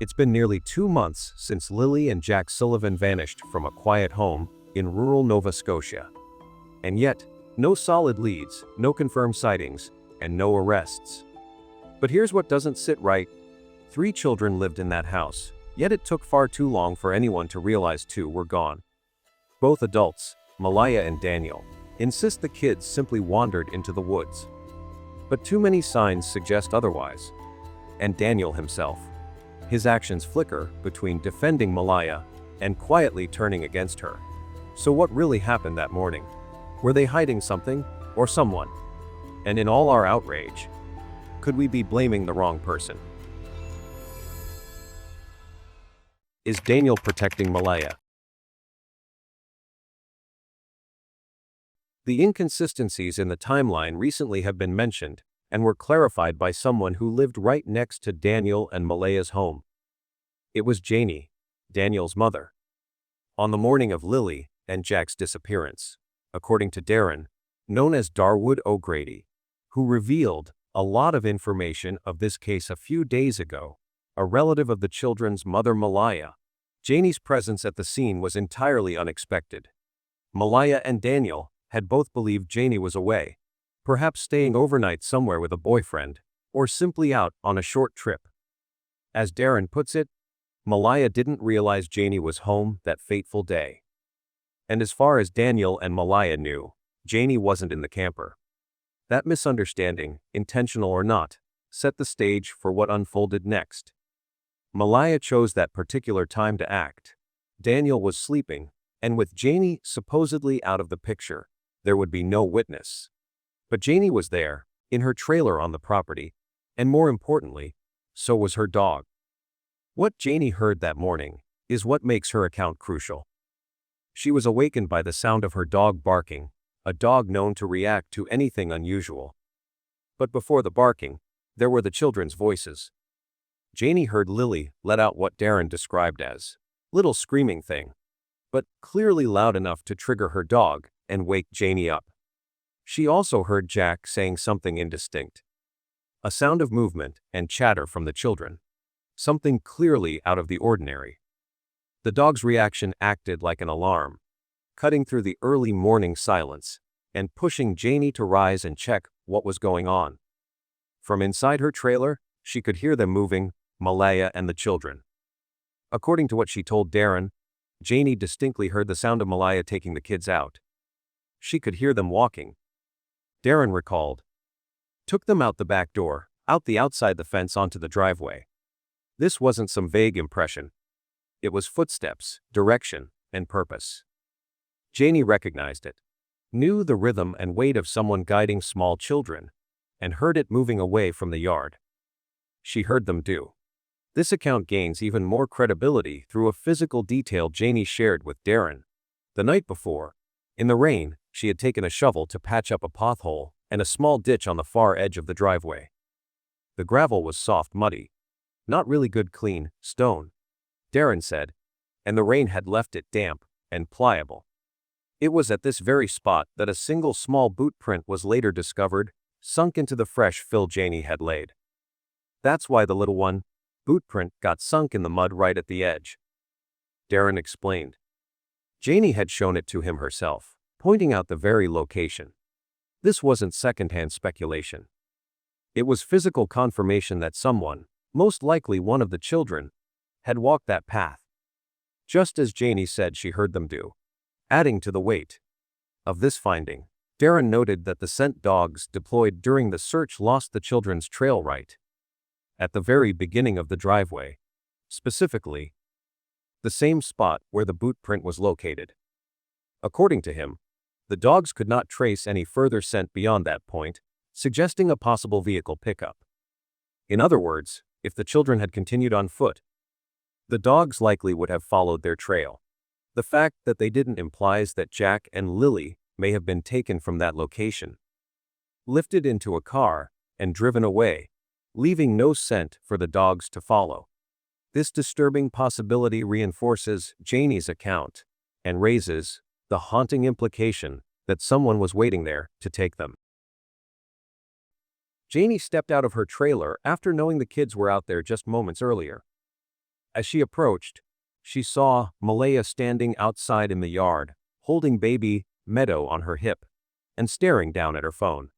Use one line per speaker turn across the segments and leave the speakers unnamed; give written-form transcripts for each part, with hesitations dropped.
It's been nearly 2 months since Lilly and Jack Sullivan vanished from a quiet home in rural Nova Scotia. And yet, no solid leads, no confirmed sightings, and no arrests. But here's what doesn't sit right. 3 children lived in that house, yet it took far too long for anyone to realize 2 were gone. Both adults, Malaya and Daniel, insist the kids simply wandered into the woods. But too many signs suggest otherwise. And Daniel himself. His actions flicker between defending Malaya and quietly turning against her. So what really happened that morning? Were they hiding something or someone? And in all our outrage, could we be blaming the wrong person? Is Daniel protecting Malaya? The inconsistencies in the timeline recently have been mentioned and were clarified by someone who lived right next to Daniel and Malaya's home. It was Janie, Daniel's mother, on the morning of Lilly and Jack's disappearance, according to Darren, known as Darwood O'Grady, who revealed a lot of information of this case a few days ago, a relative of the children's mother Malaya. Janie's presence at the scene was entirely unexpected. Malaya and Daniel had both believed Janie was away, perhaps staying overnight somewhere with a boyfriend, or simply out on a short trip. As Darren puts it, Malaya didn't realize Janie was home that fateful day. And as far as Daniel and Malaya knew, Janie wasn't in the camper. That misunderstanding, intentional or not, set the stage for what unfolded next. Malaya chose that particular time to act. Daniel was sleeping, and with Janie supposedly out of the picture, there would be no witness. But Janie was there, in her trailer on the property, and more importantly, so was her dog. What Janie heard that morning is what makes her account crucial. She was awakened by the sound of her dog barking, a dog known to react to anything unusual. But before the barking, there were the children's voices. Janie heard Lilly let out what Darren described as little screaming thing, but clearly loud enough to trigger her dog and wake Janie up. She also heard Jack saying something indistinct. A sound of movement and chatter from the children. Something clearly out of the ordinary. The dog's reaction acted like an alarm, cutting through the early morning silence and pushing Janie to rise and check what was going on. From inside her trailer, she could hear them moving, Malaya and the children. According to what she told Darren, Janie distinctly heard the sound of Malaya taking the kids out. She could hear them walking. Darren recalled. Took them out the back door, out the outside the fence onto the driveway. This wasn't some vague impression. It was footsteps, direction, and purpose. Janie recognized it, knew the rhythm and weight of someone guiding small children, and heard it moving away from the yard. She heard them do. This account gains even more credibility through a physical detail Janie shared with Darren. The night before, in the rain, she had taken a shovel to patch up a pothole and a small ditch on the far edge of the driveway. The gravel was soft, muddy. Not really good clean stone, Darren said, and the rain had left it damp and pliable. It was at this very spot that a single small boot print was later discovered, sunk into the fresh fill Janie had laid. That's why the little one, boot print, got sunk in the mud right at the edge. Darren explained. Janie had shown it to him herself, pointing out the very location. This wasn't secondhand speculation. It was physical confirmation that someone, most likely one of the children, had walked that path. Just as Janie said she heard them do. Adding to the weight of this finding, Darren noted that the scent dogs deployed during the search lost the children's trail right at the very beginning of the driveway, specifically the same spot where the boot print was located. According to him, the dogs could not trace any further scent beyond that point, suggesting a possible vehicle pickup. In other words, if the children had continued on foot, the dogs likely would have followed their trail. The fact that they didn't implies that Jack and Lilly may have been taken from that location, lifted into a car, and driven away, leaving no scent for the dogs to follow. This disturbing possibility reinforces Janie's account and raises the haunting implication that someone was waiting there to take them. Janie stepped out of her trailer after knowing the kids were out there just moments earlier. As she approached, she saw Malehya standing outside in the yard, holding baby Meadow on her hip, and staring down at her phone.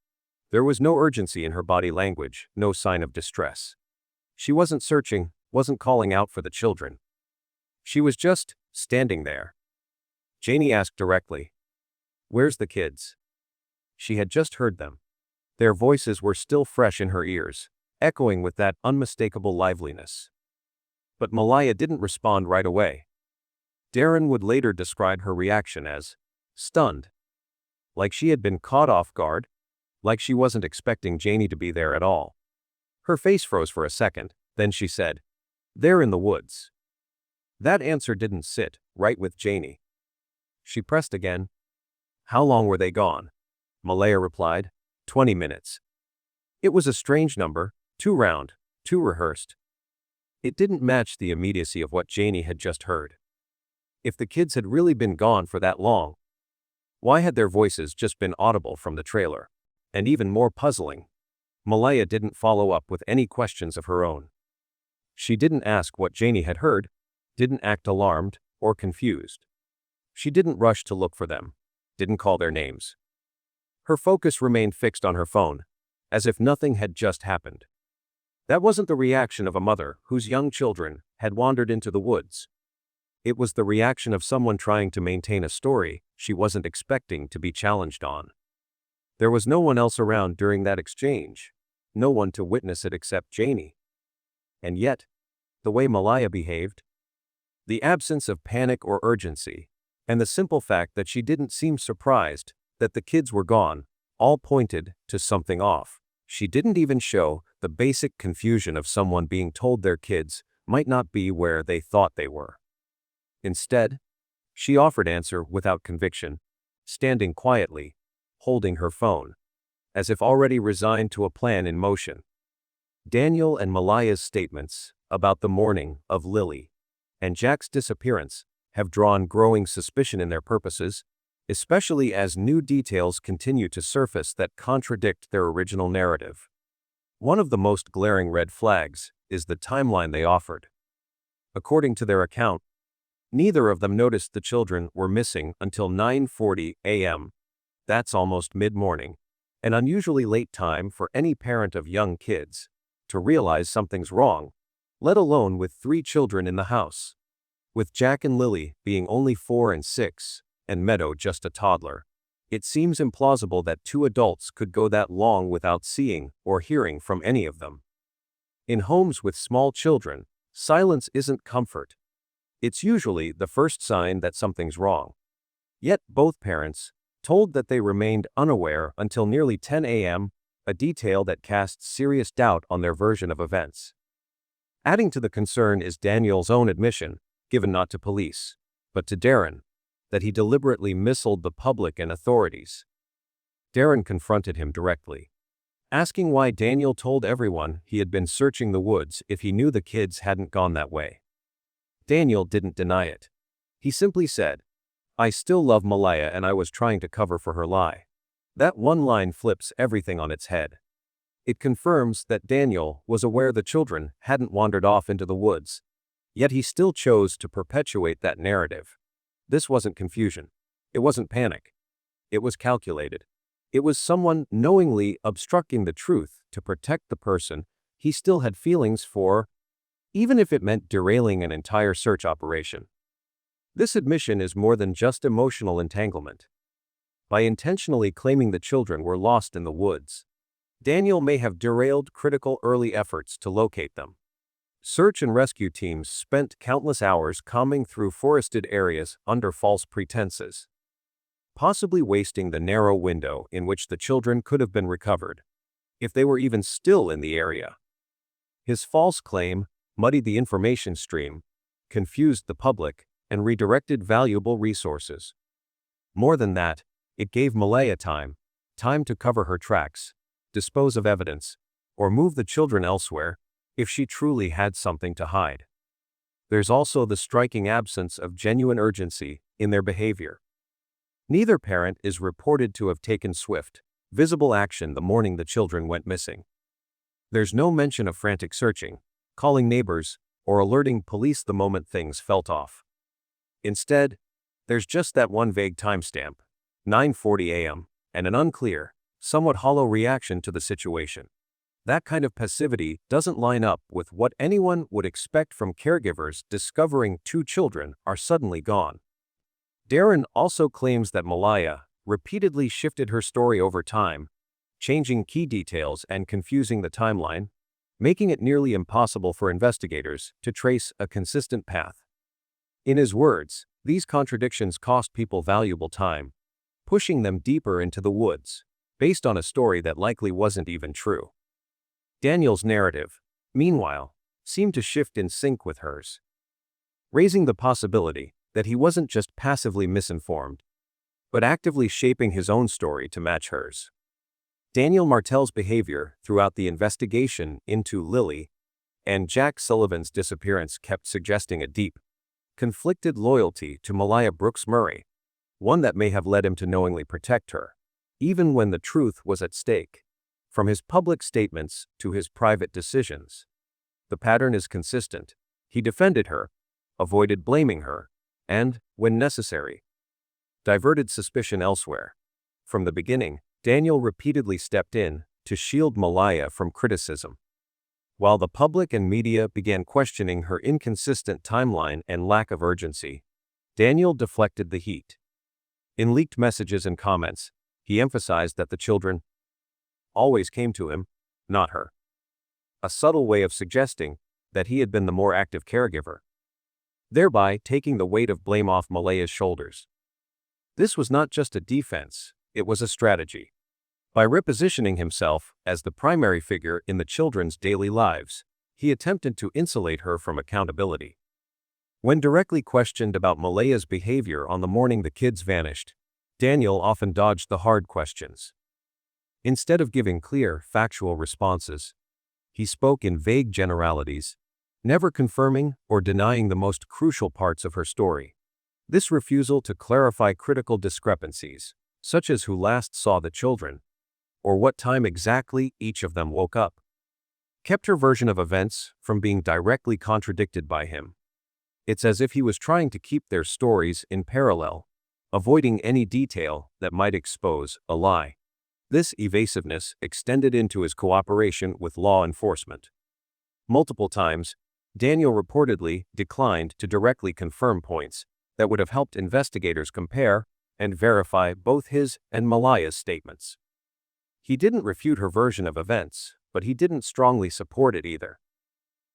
There was no urgency in her body language, no sign of distress. She wasn't searching, wasn't calling out for the children. She was just standing there. Janie asked directly, "Where's the kids?" She had just heard them. Their voices were still fresh in her ears, echoing with that unmistakable liveliness. But Malaya didn't respond right away. Darren would later describe her reaction as stunned. Like she had been caught off guard, like she wasn't expecting Janie to be there at all. Her face froze for a second, then she said, "They're in the woods." That answer didn't sit right with Janie. She pressed again. "How long were they gone?" Malaya replied, 20 minutes. It was a strange number, too round, too rehearsed. It didn't match the immediacy of what Janie had just heard. If the kids had really been gone for that long, why had their voices just been audible from the trailer? And even more puzzling, Malaya didn't follow up with any questions of her own. She didn't ask what Janie had heard, didn't act alarmed or confused. She didn't rush to look for them, didn't call their names. Her focus remained fixed on her phone, as if nothing had just happened. That wasn't the reaction of a mother whose young children had wandered into the woods. It was the reaction of someone trying to maintain a story she wasn't expecting to be challenged on. There was no one else around during that exchange, no one to witness it except Janie. And yet, the way Malaya behaved, the absence of panic or urgency, and the simple fact that she didn't seem surprised that the kids were gone, all pointed to something off. She didn't even show the basic confusion of someone being told their kids might not be where they thought they were. Instead, she offered answer without conviction, standing quietly, holding her phone, as if already resigned to a plan in motion. Daniel and Malaya's statements about the morning of Lilly and Jack's disappearance have drawn growing suspicion in their purposes, especially as new details continue to surface that contradict their original narrative. One of the most glaring red flags is the timeline they offered. According to their account, neither of them noticed the children were missing until 9:40 a.m. That's almost mid-morning, an unusually late time for any parent of young kids to realize something's wrong, let alone with 3 children in the house. With Jack and Lilly being only 4 and 6, and Meadow just a toddler, it seems implausible that 2 adults could go that long without seeing or hearing from any of them. In homes with small children, silence isn't comfort. It's usually the first sign that something's wrong. Yet both parents told that they remained unaware until nearly 10 a.m., a detail that casts serious doubt on their version of events. Adding to the concern is Daniel's own admission, given not to police, but to Darren, that he deliberately misled the public and authorities. Darren confronted him directly, asking why Daniel told everyone he had been searching the woods if he knew the kids hadn't gone that way. Daniel didn't deny it. He simply said, "I still love Malaya and I was trying to cover for her lie." That one line flips everything on its head. It confirms that Daniel was aware the children hadn't wandered off into the woods, yet he still chose to perpetuate that narrative. This wasn't confusion. It wasn't panic. It was calculated. It was someone knowingly obstructing the truth to protect the person he still had feelings for, even if it meant derailing an entire search operation. This admission is more than just emotional entanglement. By intentionally claiming the children were lost in the woods, Daniel may have derailed critical early efforts to locate them. Search and rescue teams spent countless hours combing through forested areas under false pretenses, possibly wasting the narrow window in which the children could have been recovered, if they were even still in the area. His false claim muddied the information stream, confused the public, and redirected valuable resources. More than that, it gave Malaya time to cover her tracks, dispose of evidence, or move the children elsewhere if she truly had something to hide. There's also the striking absence of genuine urgency in their behavior. Neither parent is reported to have taken swift, visible action the morning the children went missing. There's no mention of frantic searching, calling neighbors, or alerting police the moment things felt off. Instead, there's just that one vague timestamp, 9:40 a.m., and an unclear, somewhat hollow reaction to the situation. That kind of passivity doesn't line up with what anyone would expect from caregivers discovering two children are suddenly gone. Darren also claims that Malehya repeatedly shifted her story over time, changing key details and confusing the timeline, making it nearly impossible for investigators to trace a consistent path. In his words, these contradictions cost people valuable time, pushing them deeper into the woods, based on a story that likely wasn't even true. Daniel's narrative, meanwhile, seemed to shift in sync with hers, raising the possibility that he wasn't just passively misinformed, but actively shaping his own story to match hers. Daniel Martel's behavior throughout the investigation into Lilly and Jack Sullivan's disappearance kept suggesting a deep, conflicted loyalty to Malehya Brooks Murray, one that may have led him to knowingly protect her, even when the truth was at stake. From his public statements to his private decisions, the pattern is consistent. He defended her, avoided blaming her, and, when necessary, diverted suspicion elsewhere. From the beginning, Daniel repeatedly stepped in to shield Malehya from criticism. While the public and media began questioning her inconsistent timeline and lack of urgency, Daniel deflected the heat. In leaked messages and comments, he emphasized that the children always came to him, not her. A subtle way of suggesting that he had been the more active caregiver, thereby taking the weight of blame off Malehya's shoulders. This was not just a defense, it was a strategy. By repositioning himself as the primary figure in the children's daily lives, he attempted to insulate her from accountability. When directly questioned about Malehya's behavior on the morning the kids vanished, Daniel often dodged the hard questions. Instead of giving clear, factual responses, he spoke in vague generalities, never confirming or denying the most crucial parts of her story. This refusal to clarify critical discrepancies, such as who last saw the children, or what time exactly each of them woke up, kept her version of events from being directly contradicted by him. It's as if he was trying to keep their stories in parallel, avoiding any detail that might expose a lie. This evasiveness extended into his cooperation with law enforcement. Multiple times, Daniel reportedly declined to directly confirm points that would have helped investigators compare and verify both his and Malehya's statements. He didn't refute her version of events, but he didn't strongly support it either.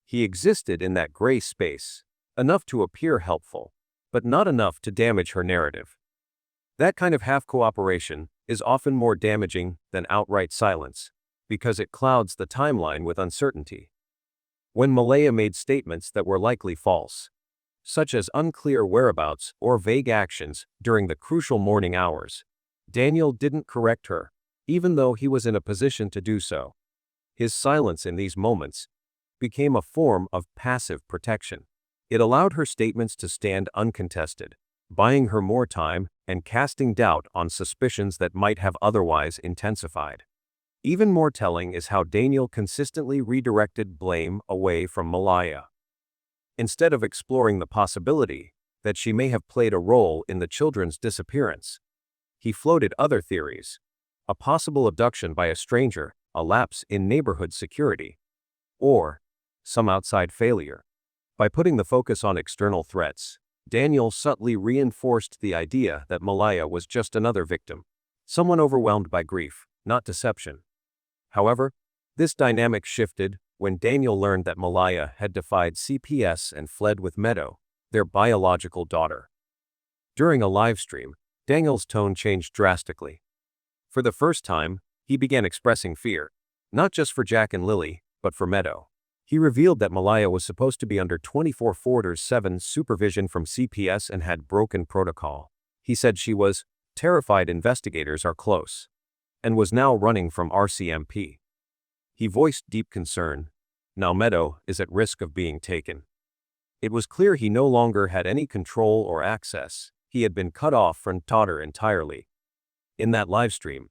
He existed in that gray space, enough to appear helpful, but not enough to damage her narrative. That kind of half-cooperation is often more damaging than outright silence, because it clouds the timeline with uncertainty. When Malehya made statements that were likely false, such as unclear whereabouts or vague actions during the crucial morning hours, Daniel didn't correct her, even though he was in a position to do so. His silence in these moments became a form of passive protection. It allowed her statements to stand uncontested, buying her more time and casting doubt on suspicions that might have otherwise intensified. Even more telling is how Daniel consistently redirected blame away from Malehya. Instead of exploring the possibility that she may have played a role in the children's disappearance, he floated other theories: a possible abduction by a stranger, a lapse in neighborhood security, or some outside failure. By putting the focus on external threats, Daniel subtly reinforced the idea that Malehya was just another victim, someone overwhelmed by grief, not deception. However, this dynamic shifted when Daniel learned that Malehya had defied CPS and fled with Meadow, their biological daughter. During a livestream, Daniel's tone changed drastically. For the first time, he began expressing fear, not just for Jack and Lilly, but for Meadow. He revealed that Malehya was supposed to be under 24/7 supervision from CPS and had broken protocol. He said she was terrified investigators are close, and was now running from RCMP. He voiced deep concern. Now Meadow is at risk of being taken. It was clear he no longer had any control or access. He had been cut off from daughter entirely. In that livestream,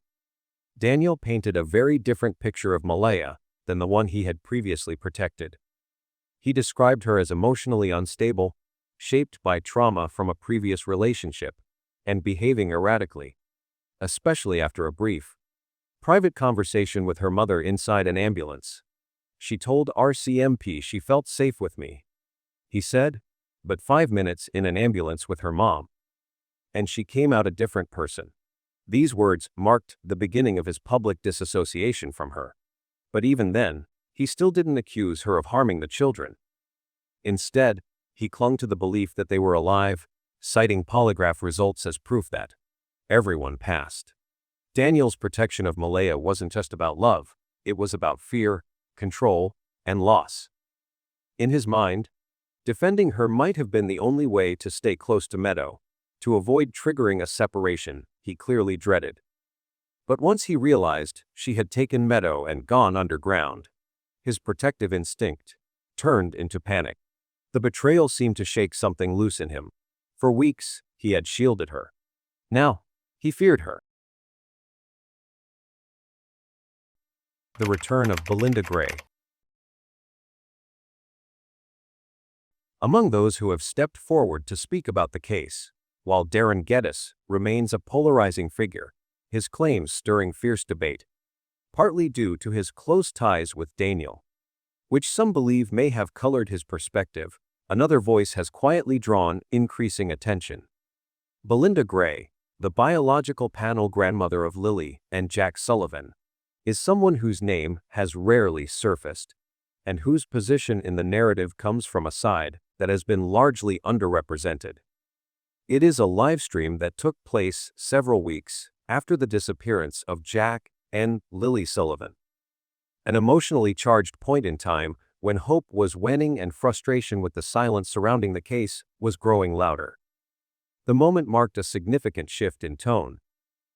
Daniel painted a very different picture of Malehya than the one he had previously protected. He described her as emotionally unstable, shaped by trauma from a previous relationship, and behaving erratically, especially after a brief, private conversation with her mother inside an ambulance. She told RCMP she felt safe with me, he said, but 5 minutes in an ambulance with her mom, and she came out a different person. These words marked the beginning of his public disassociation from her. But even then, he still didn't accuse her of harming the children. Instead, he clung to the belief that they were alive, citing polygraph results as proof that everyone passed. Daniel's protection of Malehya wasn't just about love, it was about fear, control, and loss. In his mind, defending her might have been the only way to stay close to Meadow, to avoid triggering a separation he clearly dreaded. But once he realized she had taken Meadow and gone underground, his protective instinct turned into panic. The betrayal seemed to shake something loose in him. For weeks, he had shielded her. Now, he feared her. The return of Belynda Gray. Among those who have stepped forward to speak about the case, while Darren Gettis remains a polarizing figure, his claims stirring fierce debate, partly due to his close ties with Daniel, which some believe may have colored his perspective, another voice has quietly drawn increasing attention. Belynda Gray, the biological panel grandmother of Lilly and Jack Sullivantwo, is someone whose name has rarely surfaced, and whose position in the narrative comes from a side that has been largely underrepresented. It is a livestream that took place several weeks after the disappearance of Jack and Lilly Sullivantwo, an emotionally charged point in time when hope was waning and frustration with the silence surrounding the case was growing louder. The moment marked a significant shift in tone,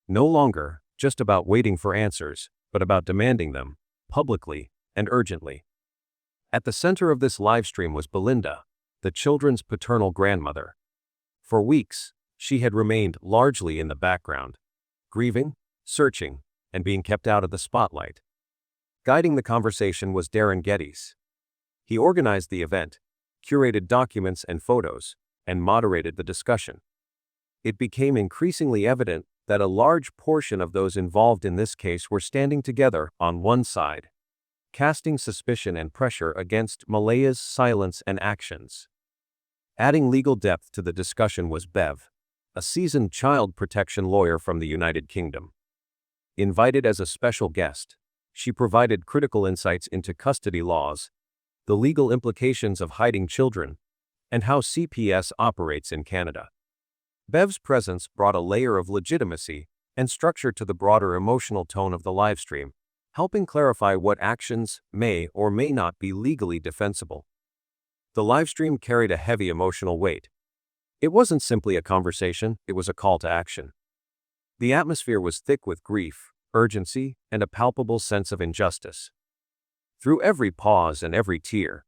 no longer just about waiting for answers, but about demanding them, publicly and urgently. At the center of this livestream was Belynda, the children's paternal grandmother. For weeks, she had remained largely in the background, grieving, searching, and being kept out of the spotlight. Guiding the conversation was Darren Gettis. He organized the event, curated documents and photos, and moderated the discussion. It became increasingly evident that a large portion of those involved in this case were standing together on one side, casting suspicion and pressure against Malehya's silence and actions. Adding legal depth to the discussion was Bev, a seasoned child protection lawyer from the United Kingdom. Invited as a special guest, she provided critical insights into custody laws, the legal implications of hiding children, and how CPS operates in Canada. Bev's presence brought a layer of legitimacy and structure to the broader emotional tone of the livestream, helping clarify what actions may or may not be legally defensible. The livestream carried a heavy emotional weight. It wasn't simply a conversation, it was a call to action. The atmosphere was thick with grief, urgency, and a palpable sense of injustice. Through every pause and every tear,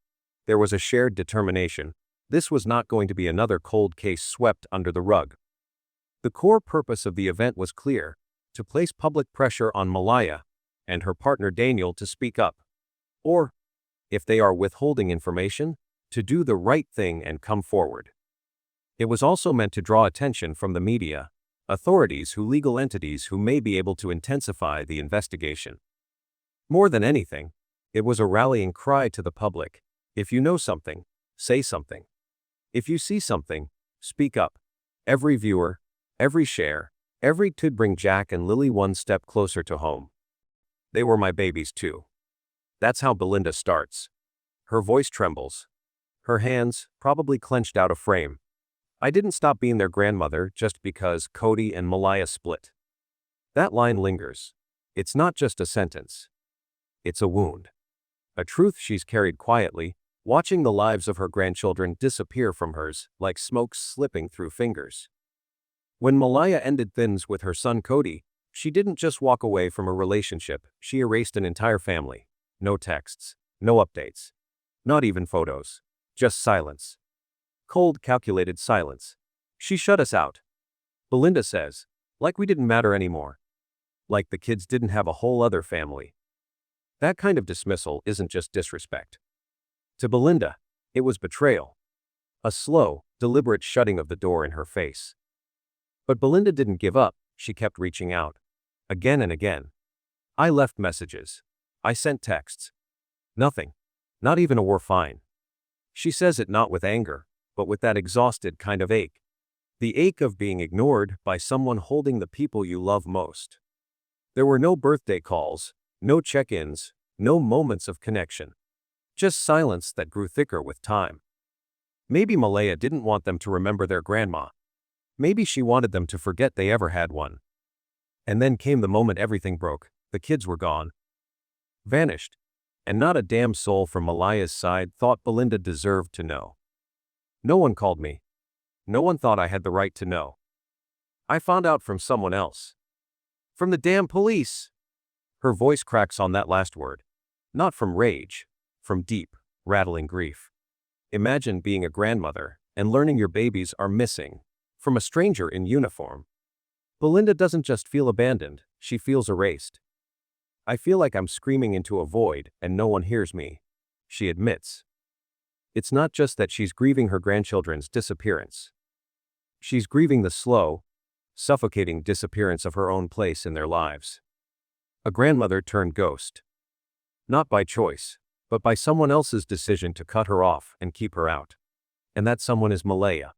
there was a shared determination. This was not going to be another cold case swept under the rug. The core purpose of the event was clear: to place public pressure on Malaya and her partner Daniel to speak up. Or, if they are withholding information, to do the right thing and come forward. It was also meant to draw attention from the media, authorities, legal entities who may be able to intensify the investigation. More than anything, it was a rallying cry to the public: if you know something, say something. If you see something, speak up. Every viewer, every share, every could bring Jack and Lilly one step closer to home. They were my babies too. That's how Belynda starts. Her voice trembles. Her hands, probably clenched out of frame. I didn't stop being their grandmother just because Cody and Malaya split. That line lingers. It's not just a sentence. It's a wound. A truth she's carried quietly, watching the lives of her grandchildren disappear from hers like smoke slipping through fingers. When Malaya ended things with her son Cody, she didn't just walk away from a relationship, she erased an entire family. No texts, no updates, not even photos, just silence. Cold, calculated silence. She shut us out. Belynda says, like we didn't matter anymore. Like the kids didn't have a whole other family. That kind of dismissal isn't just disrespect. To Belynda, It was betrayal. A slow, deliberate shutting of the door in her face. But Belynda didn't give up, she kept reaching out. Again and again. I left messages. I sent texts. Nothing. Not even a "we're fine." She says it not with anger, but with that exhausted kind of ache. The ache of being ignored by someone holding the people you love most. There were no birthday calls, no check-ins, no moments of connection. Just silence that grew thicker with time. Maybe Malehya didn't want them to remember their grandma. Maybe she wanted them to forget they ever had one. And then came the moment everything broke. The kids were gone. Vanished. And not a damn soul from Malehya's side thought Belynda deserved to know. No one called me. No one thought I had the right to know. I found out from someone else. From the damn police. Her voice cracks on that last word. Not from rage. From deep, rattling grief. Imagine being a grandmother and learning your babies are missing. From a stranger in uniform. Belynda doesn't just feel abandoned, she feels erased. I feel like I'm screaming into a void and no one hears me, she admits. It's not just that she's grieving her grandchildren's disappearance. She's grieving the slow, suffocating disappearance of her own place in their lives. A grandmother turned ghost. Not by choice, but by someone else's decision to cut her off and keep her out. And that someone is Malehya.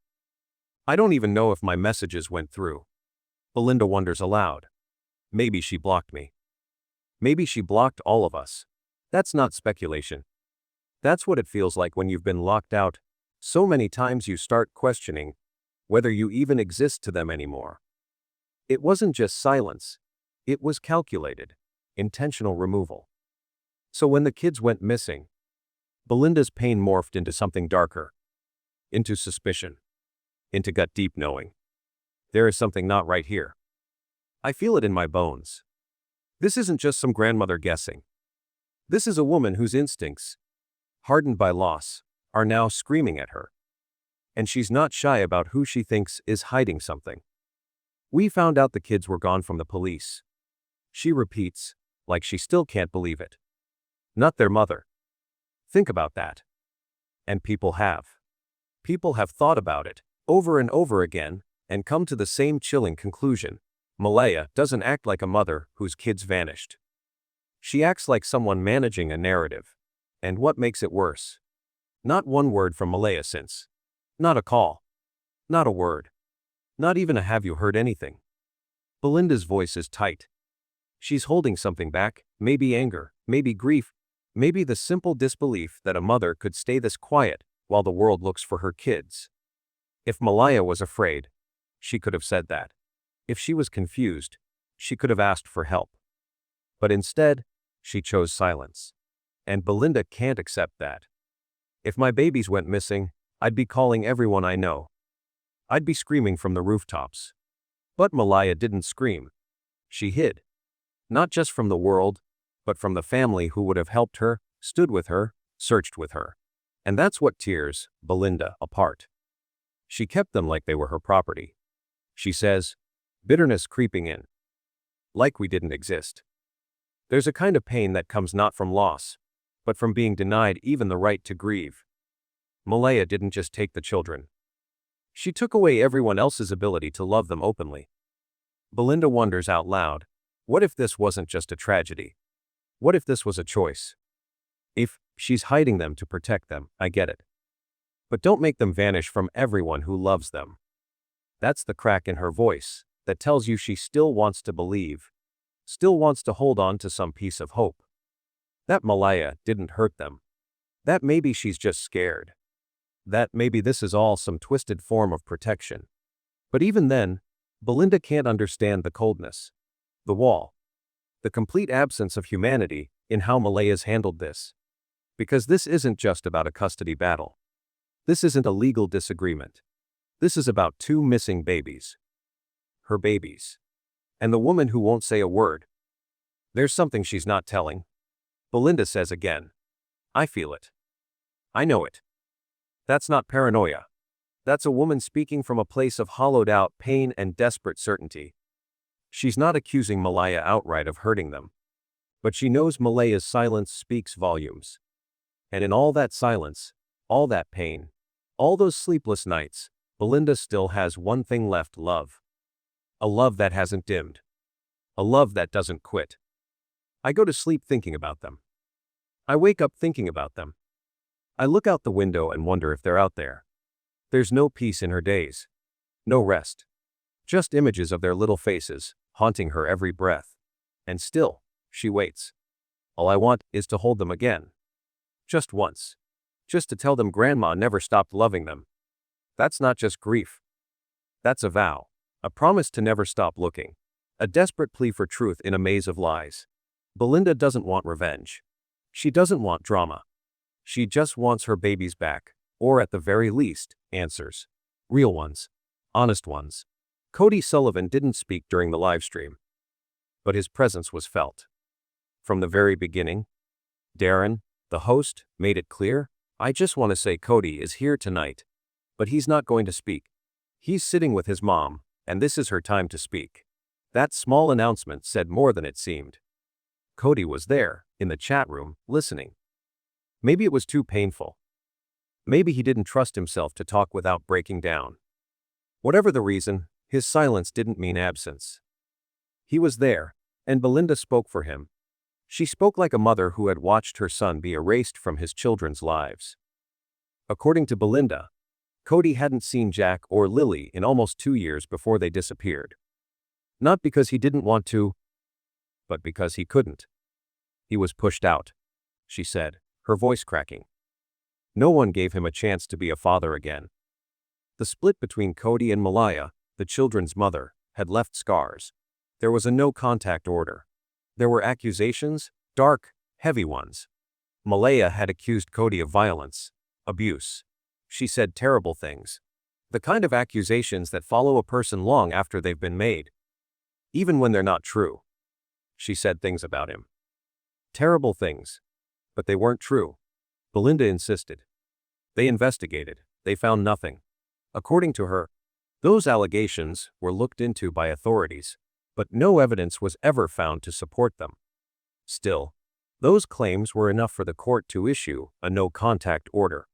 I don't even know if my messages went through. Belynda wonders aloud. Maybe she blocked me. Maybe she blocked all of us. That's not speculation. That's what it feels like when you've been locked out so many times you start questioning whether you even exist to them anymore. It wasn't just silence. It was calculated, intentional removal. So when the kids went missing, Belynda's pain morphed into something darker. Into suspicion. Into gut-deep knowing. There is something not right here. I feel it in my bones. This isn't just some grandmother guessing. This is a woman whose instincts, hardened by loss, are now screaming at her. And she's not shy about who she thinks is hiding something. We found out the kids were gone from the police. She repeats, like she still can't believe it. Not their mother. Think about that. And people have. People have thought about it, over and over again, and come to the same chilling conclusion. Malehya doesn't act like a mother whose kids vanished. She acts like someone managing a narrative. And what makes it worse? Not one word from Malehya since. Not a call. Not a word. Not even a "have you heard anything?" Belynda's voice is tight. She's holding something back, maybe anger, maybe grief, maybe the simple disbelief that a mother could stay this quiet while the world looks for her kids. If Malehya was afraid, she could have said that. If she was confused, she could have asked for help. But instead, she chose silence. And Belynda can't accept that. If my babies went missing, I'd be calling everyone I know. I'd be screaming from the rooftops. But Malehya didn't scream. She hid. Not just from the world, but from the family who would have helped her, stood with her, searched with her. And that's what tears Belynda apart. She kept them like they were her property. She says, bitterness creeping in. Like we didn't exist. There's a kind of pain that comes not from loss, but from being denied even the right to grieve. Malehya didn't just take the children. She took away everyone else's ability to love them openly. Belynda wonders out loud, what if this wasn't just a tragedy? What if this was a choice? If she's hiding them to protect them, I get it. But don't make them vanish from everyone who loves them. That's the crack in her voice that tells you she still wants to believe, still wants to hold on to some piece of hope. That Malehya didn't hurt them. That maybe she's just scared. That maybe this is all some twisted form of protection. But even then, Belynda can't understand the coldness, the wall, the complete absence of humanity in how Malehya's handled this. Because this isn't just about a custody battle. This isn't a legal disagreement. This is about two missing babies. Her babies. And the woman who won't say a word. There's something she's not telling. Belynda says again. I feel it. I know it. That's not paranoia. That's a woman speaking from a place of hollowed-out pain and desperate certainty. She's not accusing Malehya outright of hurting them. But she knows Malehya's silence speaks volumes. And in all that silence, All that pain. All those sleepless nights. Belynda still has one thing left: love. A love that hasn't dimmed. A love that doesn't quit. I go to sleep thinking about them. I wake up thinking about them. I look out the window and wonder if they're out there. There's no peace in her days. No rest. Just images of their little faces, haunting her every breath. And still, she waits. All I want is to hold them again. Just once. Just to tell them grandma never stopped loving them. That's not just grief. That's a vow. A promise to never stop looking. A desperate plea for truth in a maze of lies. Belynda doesn't want revenge. She doesn't want drama. She just wants her babies back, or at the very least, answers. Real ones. Honest ones. Cody Sullivan didn't speak during the livestream, but his presence was felt. From the very beginning, Darren, the host, made it clear, "I just want to say Cody is here tonight, but he's not going to speak. He's sitting with his mom, and this is her time to speak." That small announcement said more than it seemed. Cody was there, in the chat room, listening. Maybe it was too painful. Maybe he didn't trust himself to talk without breaking down. Whatever the reason, his silence didn't mean absence. He was there, and Belynda spoke for him. She spoke like a mother who had watched her son be erased from his children's lives. According to Belynda, Cody hadn't seen Jack or Lilly in almost 2 years before they disappeared. Not because he didn't want to, but because he couldn't. He was pushed out, she said, her voice cracking. No one gave him a chance to be a father again. The split between Cody and Malaya, the children's mother, had left scars. There was a no-contact order. There were accusations, dark, heavy ones. Malehya had accused Cody of violence, abuse. She said terrible things. The kind of accusations that follow a person long after they've been made. Even when they're not true. She said things about him. Terrible things. But they weren't true. Belynda insisted. They investigated. They found nothing. According to her, those allegations were looked into by authorities, but no evidence was ever found to support them. Still, those claims were enough for the court to issue a no-contact order,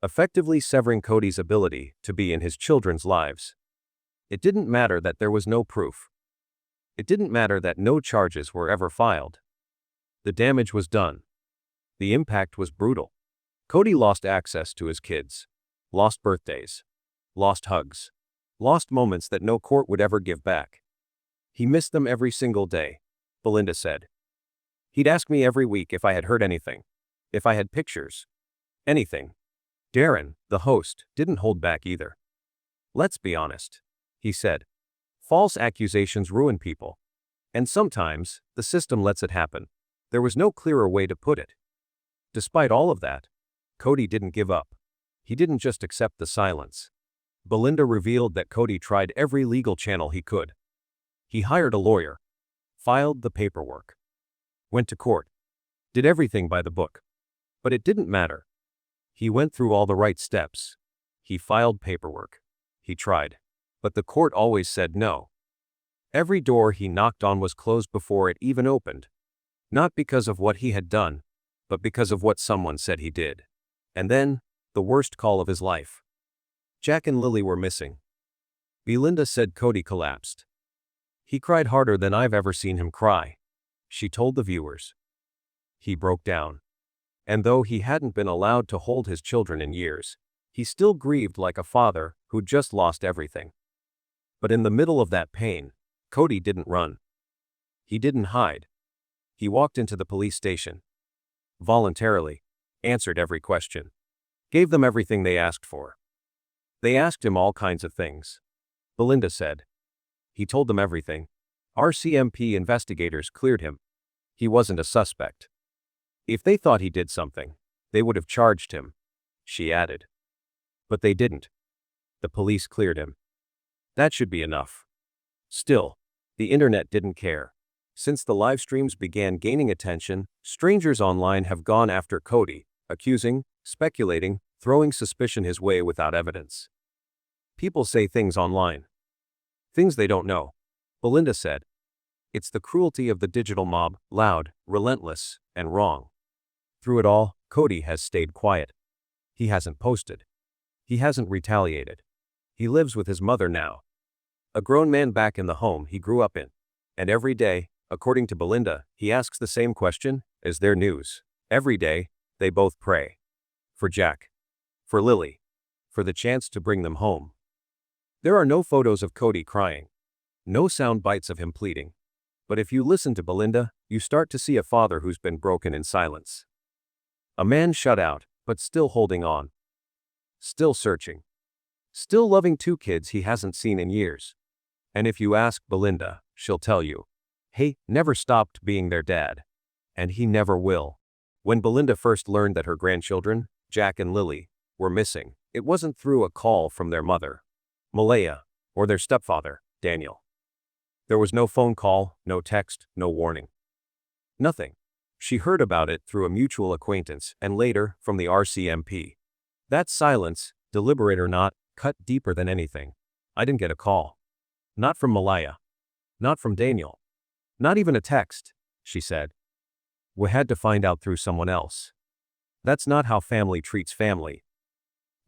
effectively severing Cody's ability to be in his children's lives. It didn't matter that there was no proof. It didn't matter that no charges were ever filed. The damage was done. The impact was brutal. Cody lost access to his kids, lost birthdays, lost hugs, lost moments that no court would ever give back. He missed them every single day, Belynda said. He'd ask me every week if I had heard anything, if I had pictures, anything. Darren, the host, didn't hold back either. Let's be honest, he said. False accusations ruin people. And sometimes, the system lets it happen. There was no clearer way to put it. Despite all of that, Cody didn't give up. He didn't just accept the silence. Belynda revealed that Cody tried every legal channel he could. He hired a lawyer, filed the paperwork, went to court, did everything by the book. But it didn't matter. He went through all the right steps. He filed paperwork. He tried. But the court always said no. Every door he knocked on was closed before it even opened. Not because of what he had done, but because of what someone said he did. And then, the worst call of his life. Jack and Lilly were missing. Belynda said Cody collapsed. He cried harder than I've ever seen him cry, she told the viewers. He broke down. And though he hadn't been allowed to hold his children in years, he still grieved like a father who'd just lost everything. But in the middle of that pain, Cody didn't run. He didn't hide. He walked into the police station. Voluntarily. Answered every question. Gave them everything they asked for. They asked him all kinds of things. Belynda said. He told them everything. RCMP investigators cleared him. He wasn't a suspect. If they thought he did something, they would have charged him, she added. But they didn't. The police cleared him. That should be enough. Still, the internet didn't care. Since the live streams began gaining attention, strangers online have gone after Cody, accusing, speculating, throwing suspicion his way without evidence. People say things online. Things they don't know, Belynda said. It's the cruelty of the digital mob, loud, relentless, and wrong. Through it all, Cody has stayed quiet. He hasn't posted. He hasn't retaliated. He lives with his mother now. A grown man back in the home he grew up in. And every day, according to Belynda, he asks the same question, is there news? Every day, they both pray. For Jack. For Lily. For the chance to bring them home. There are no photos of Cody crying. No sound bites of him pleading. But if you listen to Belynda, you start to see a father who's been broken in silence. A man shut out, but still holding on. Still searching. Still loving two kids he hasn't seen in years. And if you ask Belynda, she'll tell you, he never stopped being their dad. And he never will. When Belynda first learned that her grandchildren, Jack and Lily, were missing, it wasn't through a call from their mother, Malehya, or their stepfather, Daniel. There was no phone call, no text, no warning. Nothing. She heard about it through a mutual acquaintance and later from the RCMP. That silence, deliberate or not, cut deeper than anything. I didn't get a call. Not from Malaya. Not from Daniel. Not even a text, she said. We had to find out through someone else. That's not how family treats family.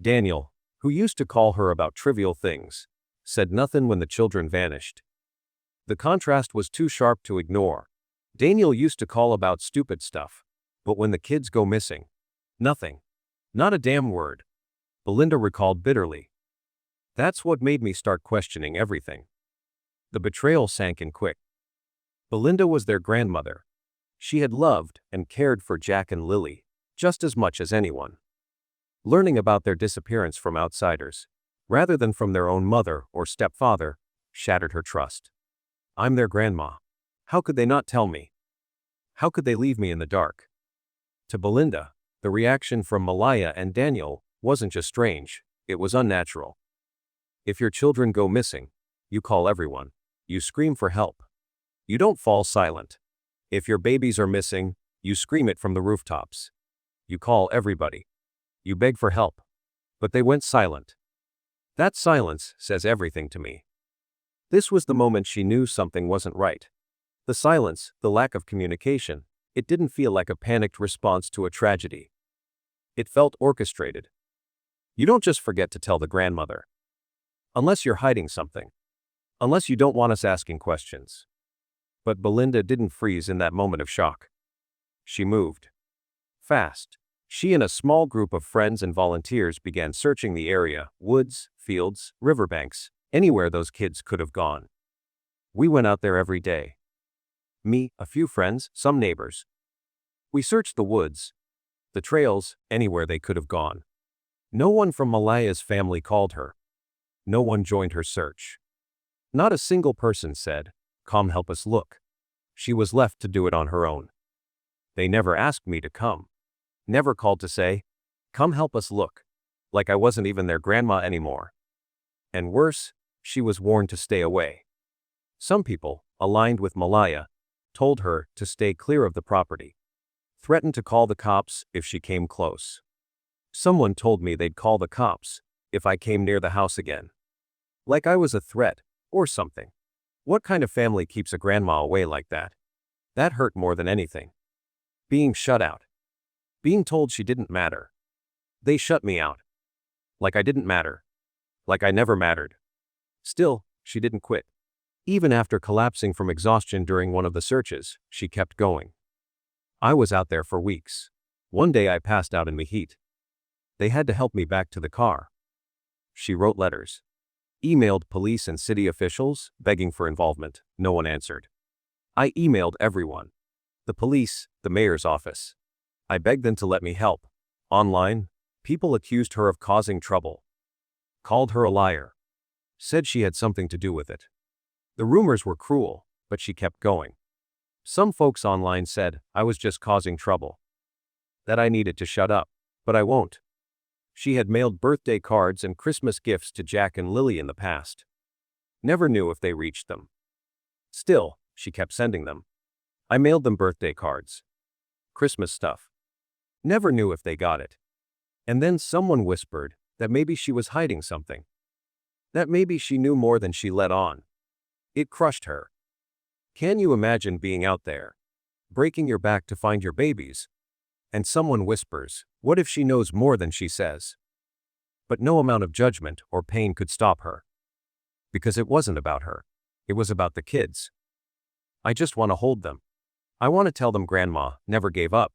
Daniel, who used to call her about trivial things, said nothing when the children vanished. The contrast was too sharp to ignore. Daniel used to call about stupid stuff, but when the kids go missing, nothing. Not a damn word. Belynda recalled bitterly. That's what made me start questioning everything. The betrayal sank in quick. Belynda was their grandmother. She had loved and cared for Jack and Lily, just as much as anyone. Learning about their disappearance from outsiders, rather than from their own mother or stepfather, shattered her trust. I'm their grandma. How could they not tell me? How could they leave me in the dark? To Belynda, the reaction from Malaya and Daniel wasn't just strange, it was unnatural. If your children go missing, you call everyone. You scream for help. You don't fall silent. If your babies are missing, you scream it from the rooftops. You call everybody. You beg for help. But they went silent. That silence says everything to me. This was the moment she knew something wasn't right. The silence, the lack of communication, it didn't feel like a panicked response to a tragedy. It felt orchestrated. You don't just forget to tell the grandmother. Unless you're hiding something. Unless you don't want us asking questions. But Belynda didn't freeze in that moment of shock. She moved. Fast. She and a small group of friends and volunteers began searching the area, woods, fields, riverbanks, anywhere those kids could have gone. We went out there every day. Me, a few friends, some neighbors. We searched the woods, the trails, anywhere they could have gone. No one from Malaya's family called her. No one joined her search. Not a single person said, "Come help us look." She was left to do it on her own. They never asked me to come. Never called to say, "Come help us look." Like I wasn't even their grandma anymore. And worse, she was warned to stay away. Some people, aligned with Malaya, told her to stay clear of the property. Threatened to call the cops if she came close. Someone told me they'd call the cops if I came near the house again. Like I was a threat, or something. What kind of family keeps a grandma away like that? That hurt more than anything. Being shut out. Being told she didn't matter. They shut me out. Like I didn't matter. Like I never mattered. Still, she didn't quit. Even after collapsing from exhaustion during one of the searches, she kept going. I was out there for weeks. One day I passed out in the heat. They had to help me back to the car. She wrote letters. Emailed police and city officials, begging for involvement. No one answered. I emailed everyone. The police, the mayor's office. I begged them to let me help. Online, people accused her of causing trouble. Called her a liar. Said she had something to do with it. The rumors were cruel, but she kept going. Some folks online said I was just causing trouble. That I needed to shut up, but I won't. She had mailed birthday cards and Christmas gifts to Jack and Lily in the past. Never knew if they reached them. Still, she kept sending them. I mailed them birthday cards. Christmas stuff. Never knew if they got it. And then someone whispered that maybe she was hiding something. That maybe she knew more than she let on. It crushed her. Can you imagine being out there, breaking your back to find your babies, And someone whispers, what if she knows more than she says? But no amount of judgment or pain could stop her. Because it wasn't about her. It was about the kids. I just want to hold them. I want to tell them Grandma never gave up.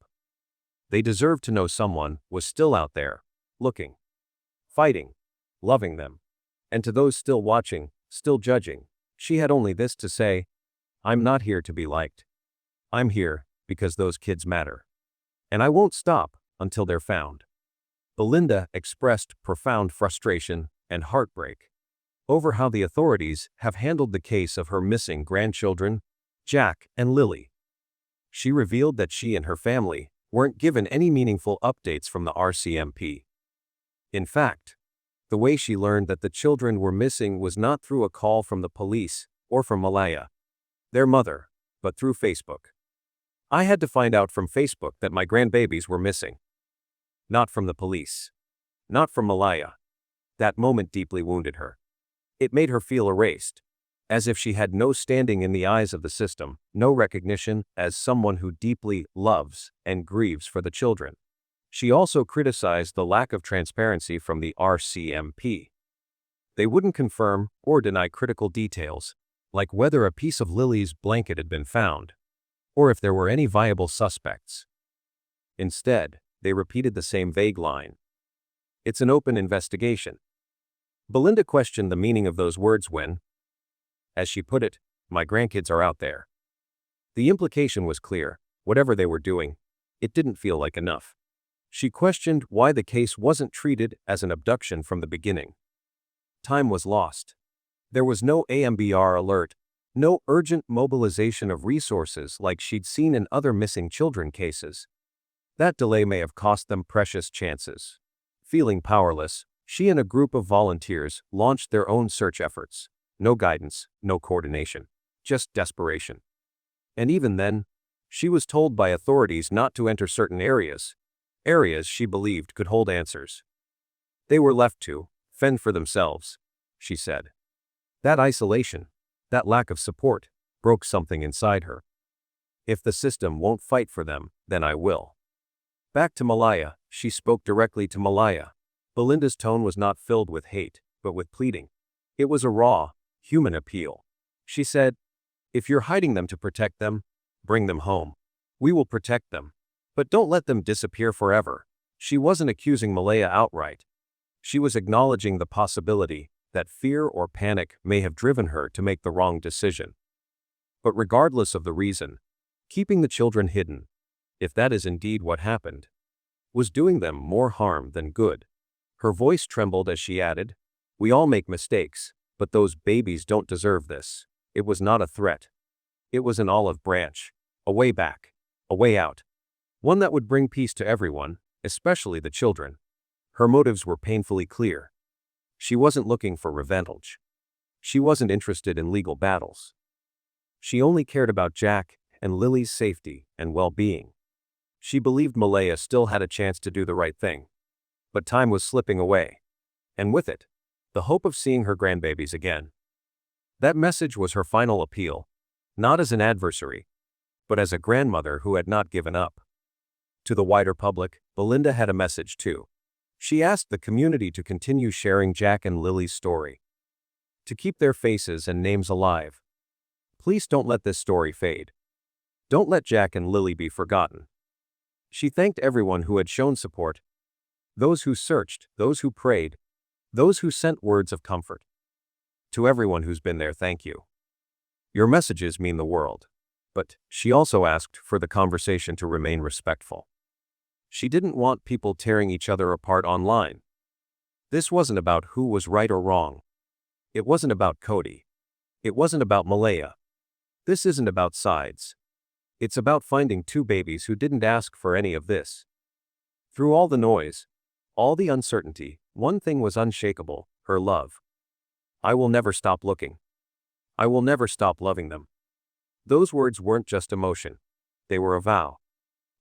They deserve to know someone was still out there, looking, fighting, loving them. And to those still watching, still judging, she had only this to say, I'm not here to be liked. I'm here because those kids matter. And I won't stop until they're found. Belynda expressed profound frustration and heartbreak over how the authorities have handled the case of her missing grandchildren, Jack and Lily. She revealed that she and her family weren't given any meaningful updates from the RCMP. In fact, the way she learned that the children were missing was not through a call from the police or from Malaya, their mother, but through Facebook. I had to find out from Facebook that my grandbabies were missing. Not from the police. Not from Malaya. That moment deeply wounded her. It made her feel erased, as if she had no standing in the eyes of the system, no recognition as someone who deeply loves and grieves for the children. She also criticized the lack of transparency from the RCMP. They wouldn't confirm or deny critical details, like whether a piece of Lily's blanket had been found, or if there were any viable suspects. Instead, they repeated the same vague line. It's an open investigation. Belynda questioned the meaning of those words when, as she put it, my grandkids are out there. The implication was clear. Whatever they were doing, it didn't feel like enough. She questioned why the case wasn't treated as an abduction from the beginning. Time was lost. There was no AMBR alert, no urgent mobilization of resources like she'd seen in other missing children cases. That delay may have cost them precious chances. Feeling powerless, she and a group of volunteers launched their own search efforts. No guidance, no coordination, just desperation. And even then, she was told by authorities not to enter certain areas she believed could hold answers. They were left to fend for themselves, she said. That isolation, that lack of support, broke something inside her. If the system won't fight for them, then I will. Back to Malaya, she spoke directly to Malaya. Belynda's tone was not filled with hate, but with pleading. It was a raw, human appeal. She said, if you're hiding them to protect them, bring them home. We will protect them. But don't let them disappear forever. She wasn't accusing Malaya outright. She was acknowledging the possibility that fear or panic may have driven her to make the wrong decision. But regardless of the reason, keeping the children hidden, if that is indeed what happened, was doing them more harm than good. Her voice trembled as she added, we all make mistakes, but those babies don't deserve this. It was not a threat. It was an olive branch, a way back, a way out. One that would bring peace to everyone, especially the children. Her motives were painfully clear. She wasn't looking for revenge. She wasn't interested in legal battles. She only cared about Jack and Lily's safety and well-being. She believed Malaya still had a chance to do the right thing. But time was slipping away. And with it, the hope of seeing her grandbabies again. That message was her final appeal, not as an adversary, but as a grandmother who had not given up. To the wider public, Belynda had a message too. She asked the community to continue sharing Jack and Lily's story, to keep their faces and names alive. Please don't let this story fade. Don't let Jack and Lily be forgotten. She thanked everyone who had shown support, those who searched, those who prayed, those who sent words of comfort. To everyone who's been there, thank you. Your messages mean the world. But she also asked for the conversation to remain respectful. She didn't want people tearing each other apart online. This wasn't about who was right or wrong. It wasn't about Cody. It wasn't about Malaya. This isn't about sides. It's about finding two babies who didn't ask for any of this. Through all the noise, all the uncertainty, one thing was unshakable, her love. I will never stop looking. I will never stop loving them. Those words weren't just emotion. They were a vow.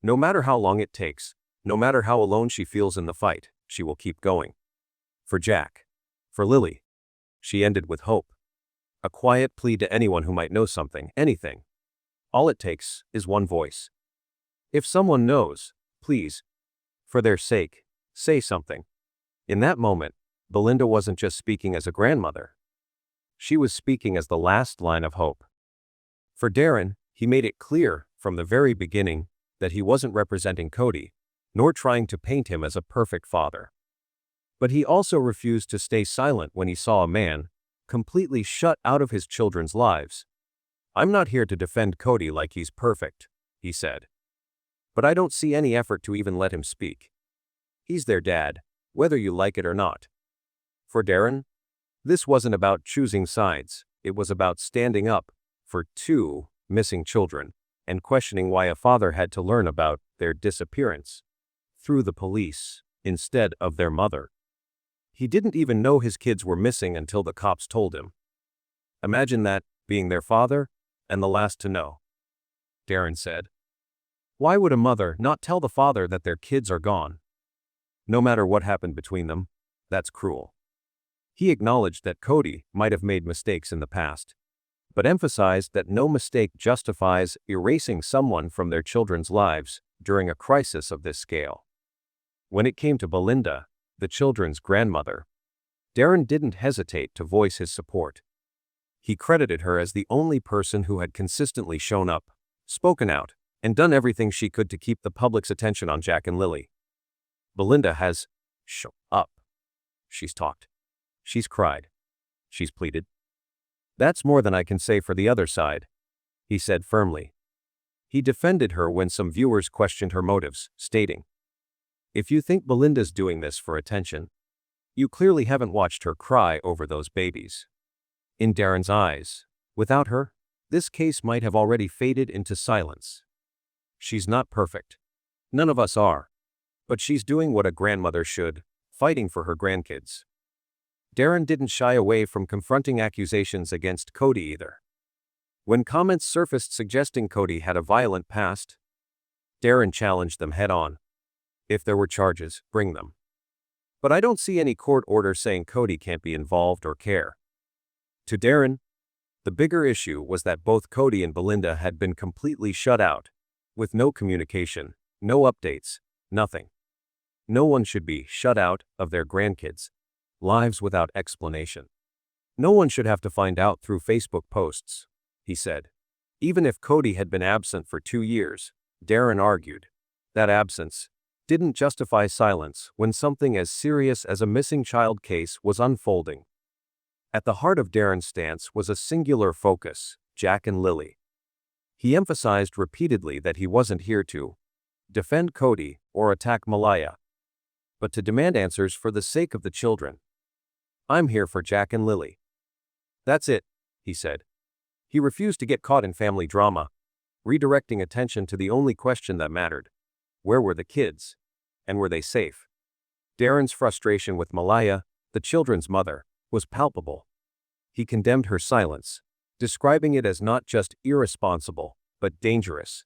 No matter how long it takes, no matter how alone she feels in the fight, she will keep going. For Jack. For Lily. She ended with hope. A quiet plea to anyone who might know something, anything. All it takes is one voice. If someone knows, please Please. For their sake, say something. In that moment, Belynda wasn't just speaking as a grandmother. She was speaking as the last line of hope. For Darren, he made it clear, from the very beginning, that he wasn't representing Cody, nor trying to paint him as a perfect father. But he also refused to stay silent when he saw a man, completely shut out of his children's lives. I'm not here to defend Cody like he's perfect, he said. But I don't see any effort to even let him speak. He's their dad, whether you like it or not. For Darren, this wasn't about choosing sides, it was about standing up for two missing children and questioning why a father had to learn about their disappearance through the police instead of their mother. He didn't even know his kids were missing until the cops told him. Imagine that, being their father and the last to know. Darren said. Why would a mother not tell the father that their kids are gone? No matter what happened between them, that's cruel. He acknowledged that Cody might have made mistakes in the past, but emphasized that no mistake justifies erasing someone from their children's lives during a crisis of this scale. When it came to Belynda, the children's grandmother, Darren didn't hesitate to voice his support. He credited her as the only person who had consistently shown up, spoken out, and done everything she could to keep the public's attention on Jack and Lily. Belynda has shown up. She's talked. She's cried. She's pleaded. That's more than I can say for the other side, he said firmly. He defended her when some viewers questioned her motives, stating, if you think Belynda's doing this for attention, you clearly haven't watched her cry over those babies. In Darren's eyes, without her, this case might have already faded into silence. She's not perfect. None of us are. But she's doing what a grandmother should, fighting for her grandkids. Darren didn't shy away from confronting accusations against Cody either. When comments surfaced suggesting Cody had a violent past, Darren challenged them head-on. If there were charges, bring them. But I don't see any court order saying Cody can't be involved or care. To Darren, the bigger issue was that both Cody and Belynda had been completely shut out, with no communication, no updates, nothing. No one should be shut out of their grandkids' lives without explanation. No one should have to find out through Facebook posts, he said. Even if Cody had been absent for 2 years, Darren argued, that absence didn't justify silence when something as serious as a missing child case was unfolding. At the heart of Darren's stance was a singular focus, Jack and Lily. He emphasized repeatedly that he wasn't here to defend Cody or attack Malaya, but to demand answers for the sake of the children. I'm here for Jack and Lily. That's it, he said. He refused to get caught in family drama, redirecting attention to the only question that mattered. Where were the kids? And were they safe? Darren's frustration with Malaya, the children's mother, was palpable. He condemned her silence, describing it as not just irresponsible, but dangerous.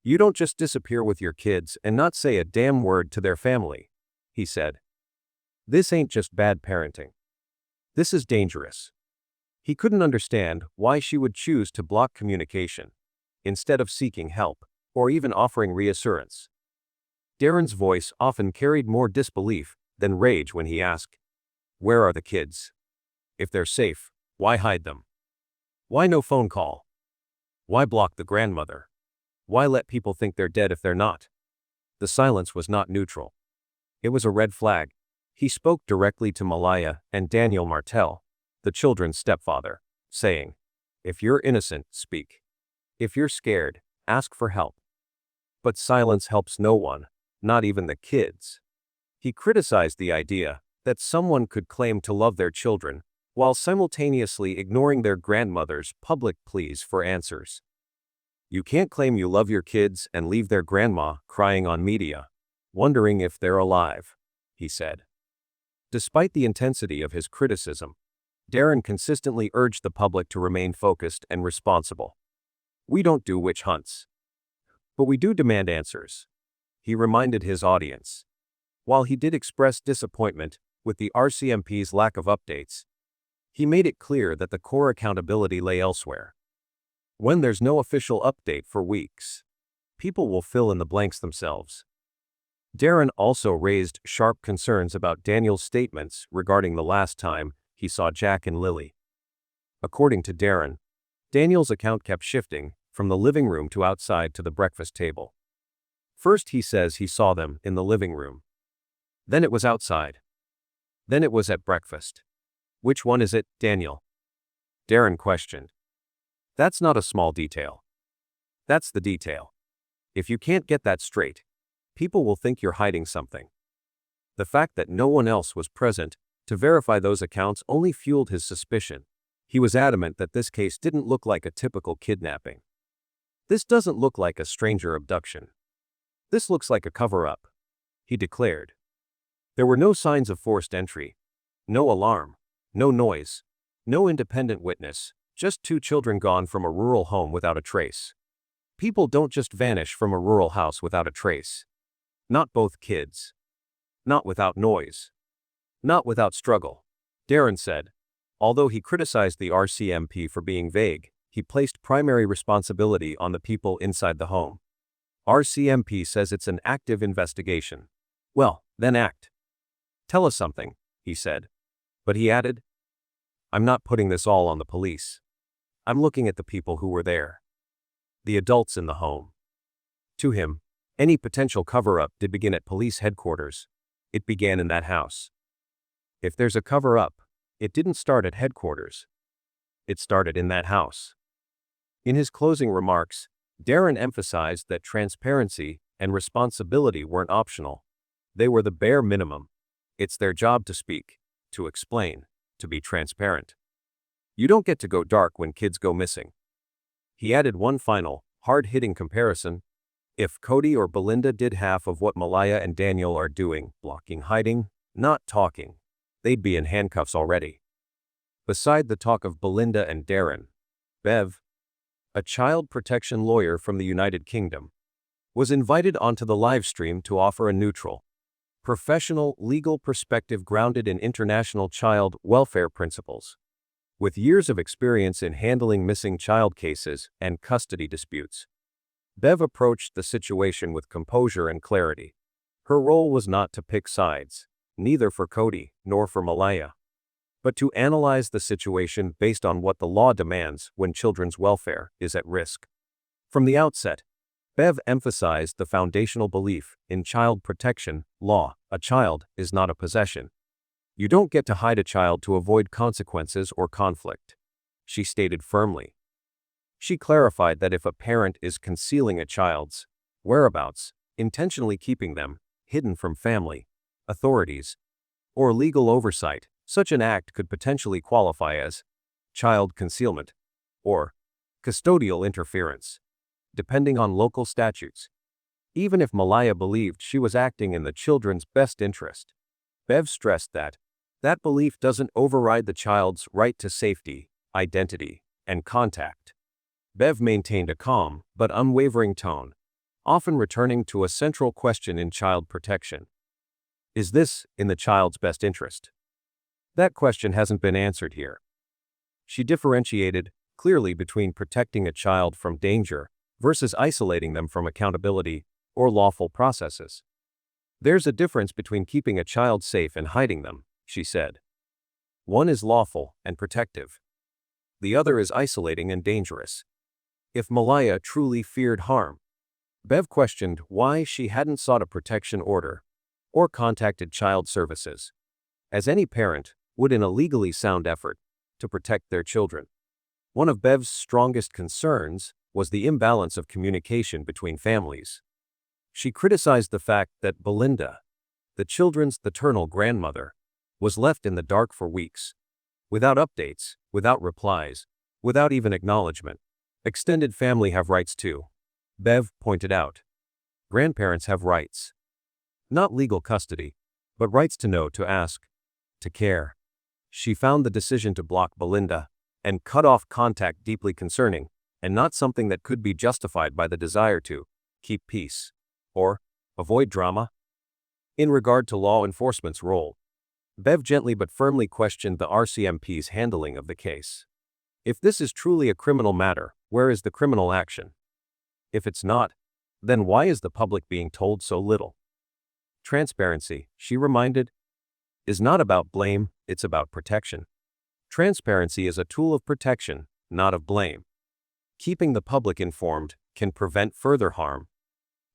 You don't just disappear with your kids and not say a damn word to their family, he said. This ain't just bad parenting. This is dangerous. He couldn't understand why she would choose to block communication, instead of seeking help, or even offering reassurance. Darren's voice often carried more disbelief than rage when he asked, where are the kids? If they're safe, why hide them? Why no phone call? Why block the grandmother? Why let people think they're dead if they're not? The silence was not neutral. It was a red flag. He spoke directly to Malaya and Daniel Martel, the children's stepfather, saying, if you're innocent, speak. If you're scared, ask for help. But silence helps no one, not even the kids. He criticized the idea that someone could claim to love their children while simultaneously ignoring their grandmother's public pleas for answers. You can't claim you love your kids and leave their grandma crying on media, wondering if they're alive, he said. Despite the intensity of his criticism, Darren consistently urged the public to remain focused and responsible. We don't do witch hunts. But we do demand answers, he reminded his audience. While he did express disappointment with the RCMP's lack of updates, he made it clear that the core accountability lay elsewhere. When there's no official update for weeks, people will fill in the blanks themselves. Darren also raised sharp concerns about Daniel's statements regarding the last time he saw Jack and Lily. According to Darren, Daniel's account kept shifting from the living room to outside to the breakfast table. First he says he saw them in the living room. Then it was outside. Then it was at breakfast. Which one is it, Daniel? Darren questioned. That's not a small detail. That's the detail. If you can't get that straight, people will think you're hiding something. The fact that no one else was present to verify those accounts only fueled his suspicion. He was adamant that this case didn't look like a typical kidnapping. This doesn't look like a stranger abduction. This looks like a cover-up, he declared. There were no signs of forced entry, no alarm, no noise, no independent witness, just two children gone from a rural home without a trace. People don't just vanish from a rural house without a trace. Not both kids. Not without noise. Not without struggle, Darren said. Although he criticized the RCMP for being vague, he placed primary responsibility on the people inside the home. RCMP says it's an active investigation. Well, then act. Tell us something, he said. But he added, I'm not putting this all on the police. I'm looking at the people who were there. The adults in the home. To him, any potential cover-up did begin at police headquarters. It began in that house. If there's a cover-up, it didn't start at headquarters. It started in that house. In his closing remarks, Darren emphasized that transparency and responsibility weren't optional. They were the bare minimum. It's their job to speak, to explain, to be transparent. You don't get to go dark when kids go missing. He added one final, hard-hitting comparison. If Cody or Belynda did half of what Malaya and Daniel are doing, blocking, hiding, not talking, they'd be in handcuffs already. Beside the talk of Belynda and Darren, Bev, a child protection lawyer from the United Kingdom, was invited onto the livestream to offer a neutral, professional legal perspective grounded in international child welfare principles. With years of experience in handling missing child cases and custody disputes, Bev approached the situation with composure and clarity. Her role was not to pick sides, neither for Cody nor for Malaya, but to analyze the situation based on what the law demands when children's welfare is at risk. From the outset, Bev emphasized the foundational belief in child protection law. A child is not a possession. You don't get to hide a child to avoid consequences or conflict, she stated firmly. She clarified that if a parent is concealing a child's whereabouts, intentionally keeping them hidden from family, authorities, or legal oversight, such an act could potentially qualify as child concealment or custodial interference, depending on local statutes. Even if Malaya believed she was acting in the children's best interest, Bev stressed that that belief doesn't override the child's right to safety, identity, and contact. Bev maintained a calm but unwavering tone, often returning to a central question in child protection. Is this in the child's best interest? That question hasn't been answered here. She differentiated clearly between protecting a child from danger versus isolating them from accountability or lawful processes. There's a difference between keeping a child safe and hiding them, she said. One is lawful and protective. The other is isolating and dangerous. If Malaya truly feared harm, Bev questioned why she hadn't sought a protection order or contacted child services, as any parent would in a legally sound effort to protect their children. One of Bev's strongest concerns was the imbalance of communication between families. She criticized the fact that Belynda, the children's paternal grandmother, was left in the dark for weeks, without updates, without replies, without even acknowledgement. Extended family have rights too, Bev pointed out. Grandparents have rights. Not legal custody, but rights to know, to ask, to care. She found the decision to block Belynda and cut off contact deeply concerning, and not something that could be justified by the desire to keep peace or avoid drama. In regard to law enforcement's role, Bev gently but firmly questioned the RCMP's handling of the case. If this is truly a criminal matter, where is the criminal action? If it's not, then why is the public being told so little? Transparency, she reminded, is not about blame, it's about protection. Transparency is a tool of protection, not of blame. Keeping the public informed can prevent further harm.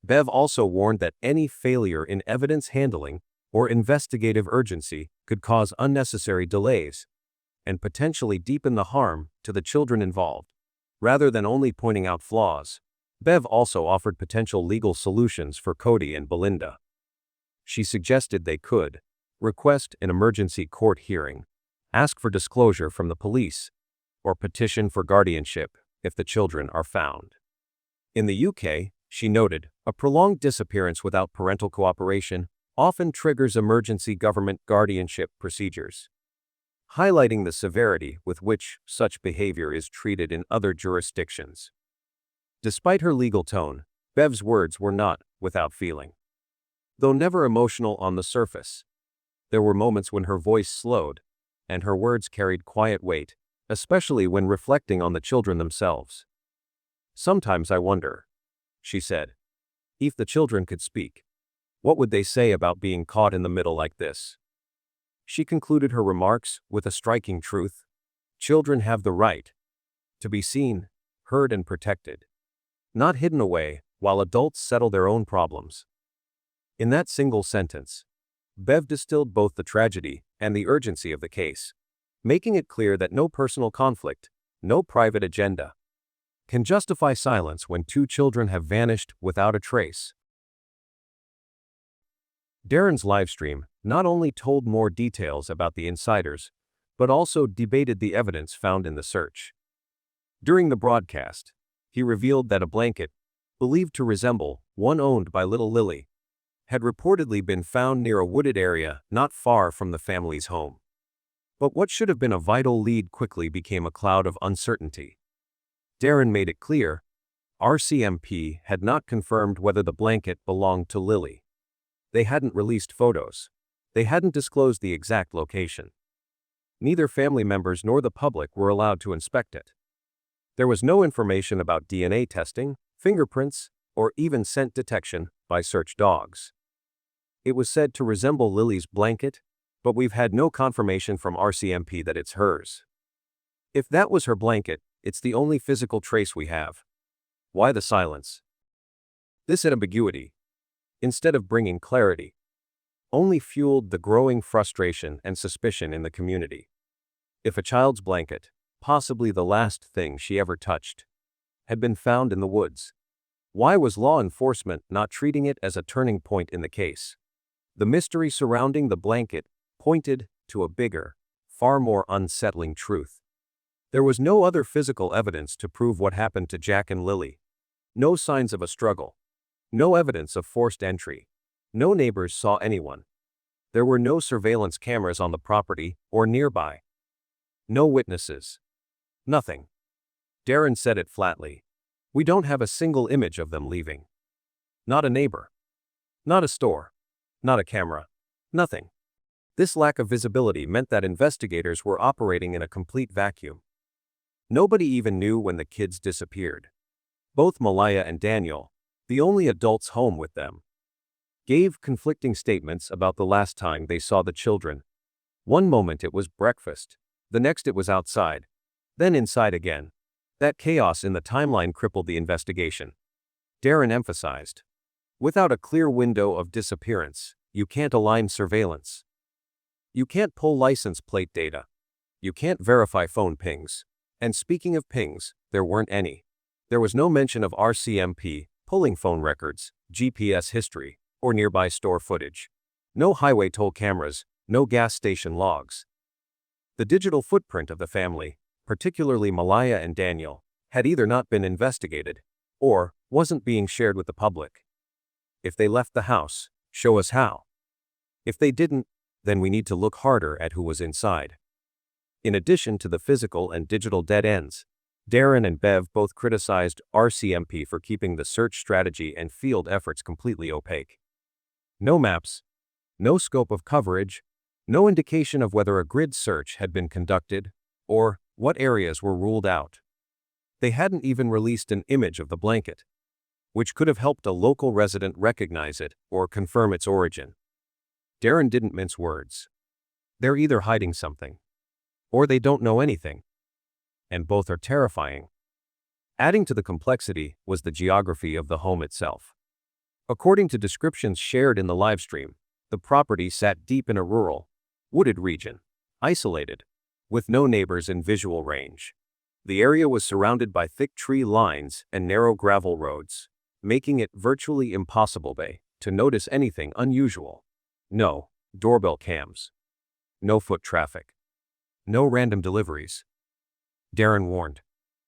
Bev also warned that any failure in evidence handling or investigative urgency could cause unnecessary delays and potentially deepen the harm to the children involved. Rather than only pointing out flaws, Bev also offered potential legal solutions for Cody and Belynda. She suggested they could request an emergency court hearing, ask for disclosure from the police, or petition for guardianship if the children are found. In the UK, she noted, a prolonged disappearance without parental cooperation often triggers emergency government guardianship procedures, highlighting the severity with which such behavior is treated in other jurisdictions. Despite her legal tone, Bev's words were not without feeling. Though never emotional on the surface, there were moments when her voice slowed and her words carried quiet weight, especially when reflecting on the children themselves. "Sometimes I wonder," she said, "if the children could speak, what would they say about being caught in the middle like this?" She concluded her remarks with a striking truth. Children have the right to be seen, heard, and protected, not hidden away while adults settle their own problems. In that single sentence, Bev distilled both the tragedy and the urgency of the case, making it clear that no personal conflict, no private agenda, can justify silence when two children have vanished without a trace. Darren's livestream not only told more details about the insiders, but also debated the evidence found in the search. During the broadcast, he revealed that a blanket, believed to resemble one owned by little Lily, had reportedly been found near a wooded area not far from the family's home. But what should have been a vital lead quickly became a cloud of uncertainty. Darren made it clear, RCMP had not confirmed whether the blanket belonged to Lily. They hadn't released photos. They hadn't disclosed the exact location. Neither family members nor the public were allowed to inspect it. There was no information about DNA testing, fingerprints, or even scent detection by search dogs. It was said to resemble Lily's blanket, but we've had no confirmation from RCMP that it's hers. If that was her blanket, it's the only physical trace we have. Why the silence? This ambiguity, instead of bringing clarity, only fueled the growing frustration and suspicion in the community. If a child's blanket, possibly the last thing she ever touched, had been found in the woods, why was law enforcement not treating it as a turning point in the case? The mystery surrounding the blanket pointed to a bigger, far more unsettling truth. There was no other physical evidence to prove what happened to Jack and Lily. No signs of a struggle. No evidence of forced entry. No neighbors saw anyone. There were no surveillance cameras on the property or nearby. No witnesses. Nothing. Darren said it flatly. We don't have a single image of them leaving. Not a neighbor. Not a store. Not a camera. Nothing. This lack of visibility meant that investigators were operating in a complete vacuum. Nobody even knew when the kids disappeared. Both Malaya and Daniel, the only adults home with them, gave conflicting statements about the last time they saw the children. One moment it was breakfast, the next it was outside, then inside again. That chaos in the timeline crippled the investigation. Darren emphasized, without a clear window of disappearance, you can't align surveillance. You can't pull license plate data. You can't verify phone pings. And speaking of pings, there weren't any. There was no mention of RCMP pulling phone records, GPS history, or nearby store footage. No highway toll cameras, no gas station logs. The digital footprint of the family, particularly Malaya and Daniel, had either not been investigated or wasn't being shared with the public. If they left the house, show us how. If they didn't, then we need to look harder at who was inside. In addition to the physical and digital dead ends, Darren and Bev both criticized RCMP for keeping the search strategy and field efforts completely opaque. No maps, no scope of coverage, no indication of whether a grid search had been conducted or what areas were ruled out. They hadn't even released an image of the blanket. which could have helped a local resident recognize it or confirm its origin. Darren didn't mince words. They're either hiding something, or they don't know anything. And both are terrifying. Adding to the complexity was the geography of the home itself. According to descriptions shared in the livestream, the property sat deep in a rural, wooded region, isolated, with no neighbors in visual range. The area was surrounded by thick tree lines and narrow gravel roads, making it virtually impossible to notice anything unusual. No doorbell cams. No foot traffic. No random deliveries. Darren warned.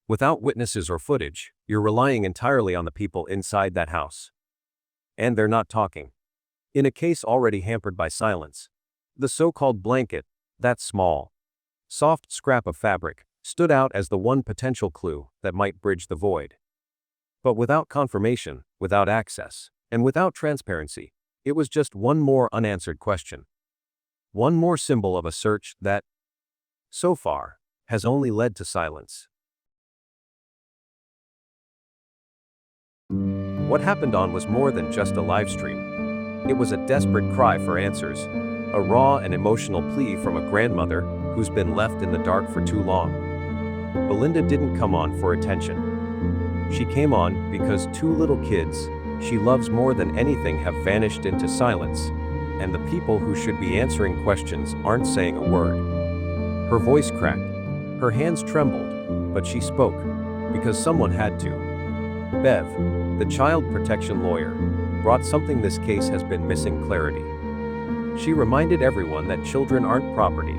Without witnesses or footage, you're relying entirely on the people inside that house. And they're not talking. In a case already hampered by silence, the so-called blanket, that small, soft scrap of fabric, stood out as the one potential clue that might bridge the void. But without confirmation, without access, and without transparency, it was just one more unanswered question. One more symbol of a search that, so far, has only led to silence. What happened on was more than just a live stream. It was a desperate cry for answers, a raw and emotional plea from a grandmother who's been left in the dark for too long. Belynda didn't come on for attention. She came on because two little kids she loves more than anything have vanished into silence, and the people who should be answering questions aren't saying a word. Her voice cracked, her hands trembled, but she spoke, because someone had to. Bev, the child protection lawyer, brought something this case has been missing: clarity. She reminded everyone that children aren't property.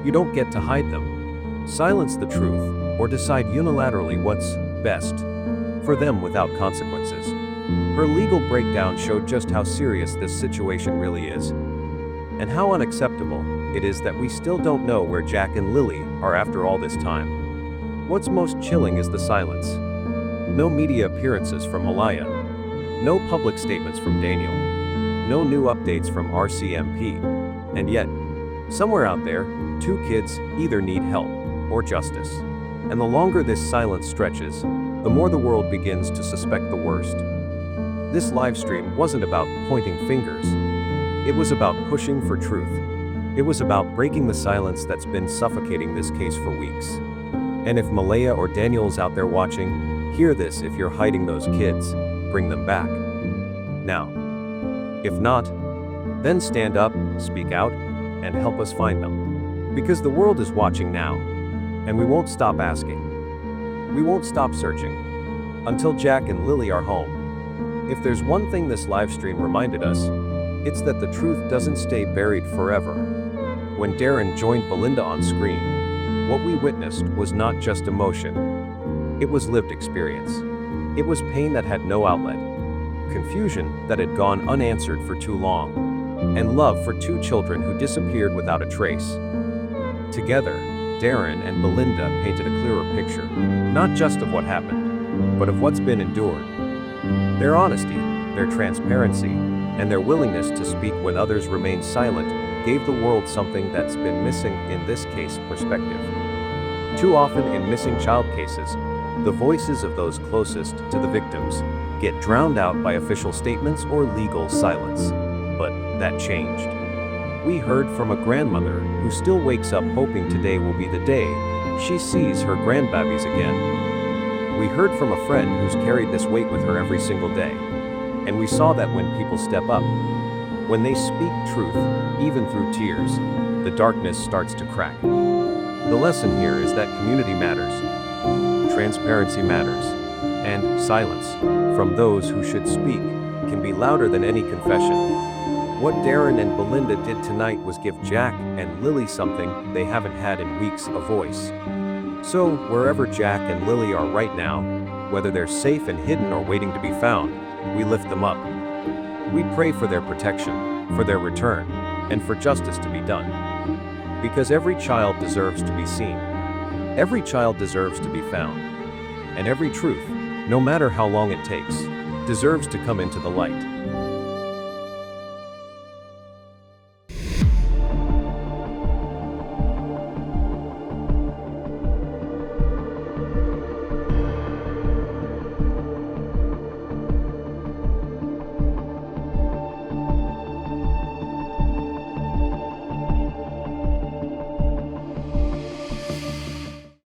You don't get to hide them, silence the truth, or decide unilaterally what's best for them without consequences. Her legal breakdown showed just how serious this situation really is, and how unacceptable it is that we still don't know where Jack and Lily are after all this time. What's most chilling is the silence. No media appearances from Malaya. No public statements from Daniel. No new updates from RCMP. And yet, somewhere out there, two kids either need help or justice. And the longer this silence stretches, the more the world begins to suspect the worst. This livestream wasn't about pointing fingers. It was about pushing for truth. It was about breaking the silence that's been suffocating this case for weeks. And if Malehya or Daniel's out there watching, hear this: if you're hiding those kids, bring them back. Now. If not, then stand up, speak out, and help us find them. Because the world is watching now, and we won't stop asking. We won't stop searching until Jack and Lily are home. If there's one thing this livestream reminded us, it's that the truth doesn't stay buried forever. When Darren joined Belynda on screen, what we witnessed was not just emotion. It was lived experience. It was pain that had no outlet, confusion that had gone unanswered for too long, and love for two children who disappeared without a trace. Together, Darren and Belynda painted a clearer picture, not just of what happened, but of what's been endured. Their honesty, their transparency, and their willingness to speak when others remain silent gave the world something that's been missing in this case: perspective. Too often in missing child cases, the voices of those closest to the victims get drowned out by official statements or legal silence. But that changed. We heard from a grandmother who still wakes up hoping today will be the day she sees her grandbabies again. We heard from a friend who's carried this weight with her every single day. And we saw that when people step up, when they speak truth, even through tears, the darkness starts to crack. The lesson here is that community matters, transparency matters, and silence from those who should speak can be louder than any confession. What Darren and Belynda did tonight was give Jack and Lily something they haven't had in weeks: a voice. So, wherever Jack and Lily are right now, whether they're safe and hidden or waiting to be found, we lift them up. We pray for their protection, for their return, and for justice to be done. Because every child deserves to be seen. Every child deserves to be found. And every truth, no matter how long it takes, deserves to come into the light.